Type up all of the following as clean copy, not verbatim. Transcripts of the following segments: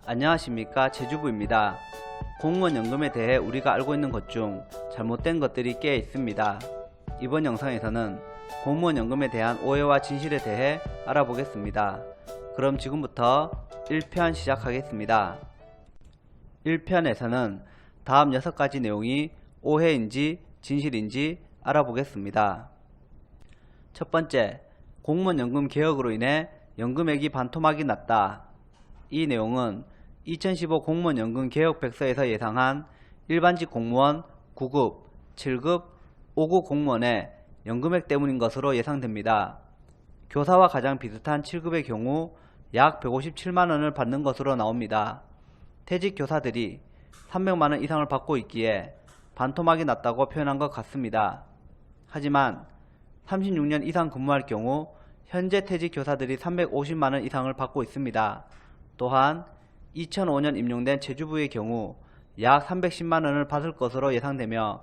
안녕하십니까, 제주부입니다. 공무원 연금에 대해 우리가 알고 있는 것 중 잘못된 것들이 꽤 있습니다. 이번 영상에서는 공무원 연금에 대한 오해와 진실에 대해 알아보겠습니다. 그럼 지금부터 1편 시작하겠습니다. 1편에서는 다음 6가지 내용이 오해인지 진실인지 알아보겠습니다. 첫 번째, 공무원 연금 개혁으로 인해 연금액이 반토막이 났다. 이 내용은 2015 공무원 연금 개혁 백서에서 예상한 일반직 공무원 9급, 7급, 5급 공무원의 연금액 때문인 것으로 예상됩니다. 교사와 가장 비슷한 7급의 경우 약 157만원을 받는 것으로 나옵니다. 퇴직 교사들이 300만원 이상을 받고 있기에 반토막이 났다고 표현한 것 같습니다. 하지만 36년 이상 근무할 경우 현재 퇴직 교사들이 350만원 이상을 받고 있습니다. 또한 2005년 임용된 제주부의 경우 약 310만원을 받을 것으로 예상되며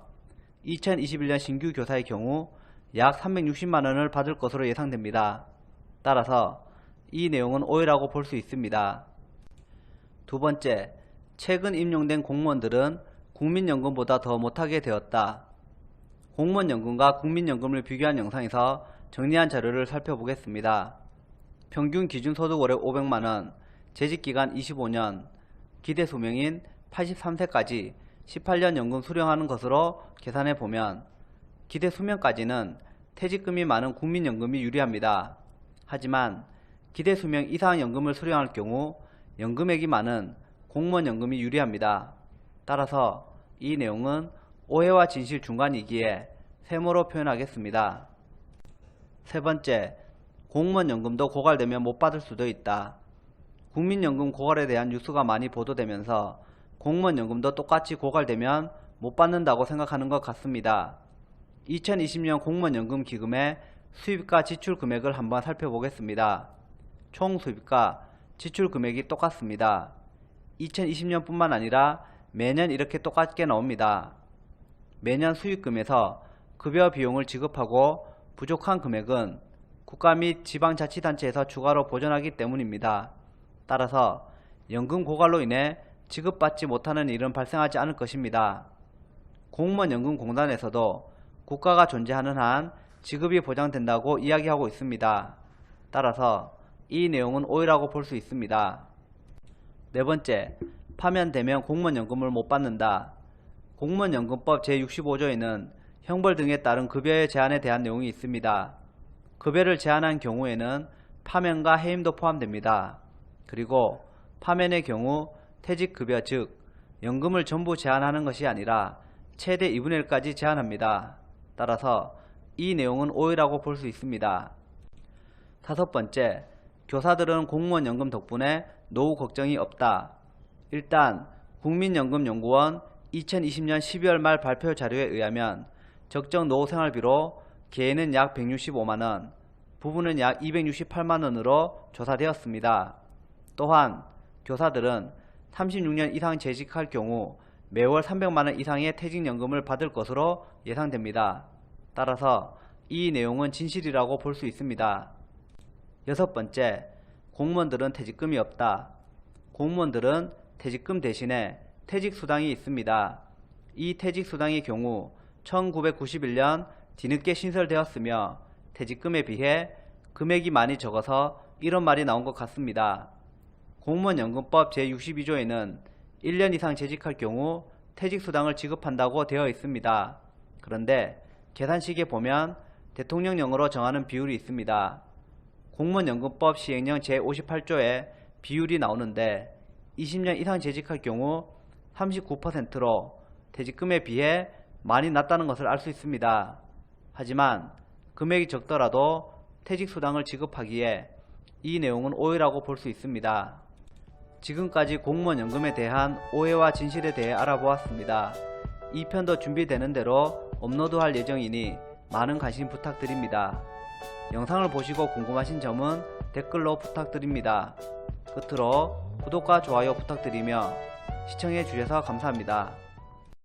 2021년 신규 교사의 경우 약 360만원을 받을 것으로 예상됩니다. 따라서 이 내용은 오해라고 볼 수 있습니다. 두 번째, 최근 임용된 공무원들은 국민연금보다 더 못하게 되었다. 공무원연금과 국민연금을 비교한 영상에서 정리한 자료를 살펴보겠습니다. 평균 기준소득 월액 500만원, 재직기간 25년, 기대 수명인 83세까지 18년 연금 수령하는 것으로 계산해보면 기대 수명까지는 퇴직금이 많은 국민연금이 유리합니다. 하지만 기대 수명 이상 연금을 수령할 경우 연금액이 많은 공무원연금이 유리합니다. 따라서 이 내용은 오해와 진실 중간이기에 세모로 표현하겠습니다. 세 번째, 공무원연금도 고갈되면 못 받을 수도 있다. 국민연금 고갈에 대한 뉴스가 많이 보도되면서 공무원연금도 똑같이 고갈되면 못 받는다고 생각하는 것 같습니다. 2020년 공무원연금 기금의 수입과 지출 금액을 한번 살펴보겠습니다. 총 수입과 지출 금액이 똑같습니다. 2020년 뿐만 아니라 매년 이렇게 똑같게 나옵니다. 매년 수익금에서 급여 비용을 지급하고 부족한 금액은 국가 및 지방자치단체에서 추가로 보전하기 때문입니다. 따라서 연금 고갈로 인해 지급받지 못하는 일은 발생하지 않을 것입니다. 공무원연금공단에서도 국가가 존재하는 한 지급이 보장된다고 이야기하고 있습니다. 따라서 이 내용은 오해라고 볼 수 있습니다. 네 번째, 파면되면 공무원연금을 못 받는다. 공무원연금법 제65조에는 형벌 등에 따른 급여의 제한에 대한 내용이 있습니다. 급여를 제한한 경우에는 파면과 해임도 포함됩니다. 그리고 파면의 경우 퇴직급여 즉 연금을 전부 제한하는 것이 아니라 최대 2분의 1까지 제한합니다. 따라서 이 내용은 오해라고 볼 수 있습니다. 다섯 번째, 교사들은 공무원연금 덕분에 노후 걱정이 없다. 일단 국민연금연구원 2020년 12월 말 발표 자료에 의하면 적정 노후생활비로 개인은 약 165만원, 부부는 약 268만원으로 조사되었습니다. 또한 교사들은 36년 이상 재직할 경우 매월 300만원 이상의 퇴직연금을 받을 것으로 예상됩니다. 따라서 이 내용은 진실이라고 볼 수 있습니다. 여섯 번째, 공무원들은 퇴직금이 없다. 공무원들은 퇴직금 대신에 퇴직수당이 있습니다. 이 퇴직수당의 경우 1991년 뒤늦게 신설되었으며 퇴직금에 비해 금액이 많이 적어서 이런 말이 나온 것 같습니다. 공무원연금법 제62조에는 1년 이상 재직할 경우 퇴직수당을 지급한다고 되어 있습니다. 그런데 계산식에 보면 대통령령으로 정하는 비율이 있습니다. 공무원연금법 시행령 제58조에 비율이 나오는데 20년 이상 재직할 경우 39%로 퇴직금에 비해 많이 낮다는 것을 알 수 있습니다. 하지만 금액이 적더라도 퇴직수당을 지급하기에 이 내용은 오해라고 볼 수 있습니다. 지금까지 공무원연금에 대한 오해와 진실에 대해 알아보았습니다. 2편도 준비되는 대로 업로드할 예정이니 많은 관심 부탁드립니다. 영상을 보시고 궁금하신 점은 댓글로 부탁드립니다. 끝으로 구독과 좋아요 부탁드리며 시청해 주셔서 감사합니다.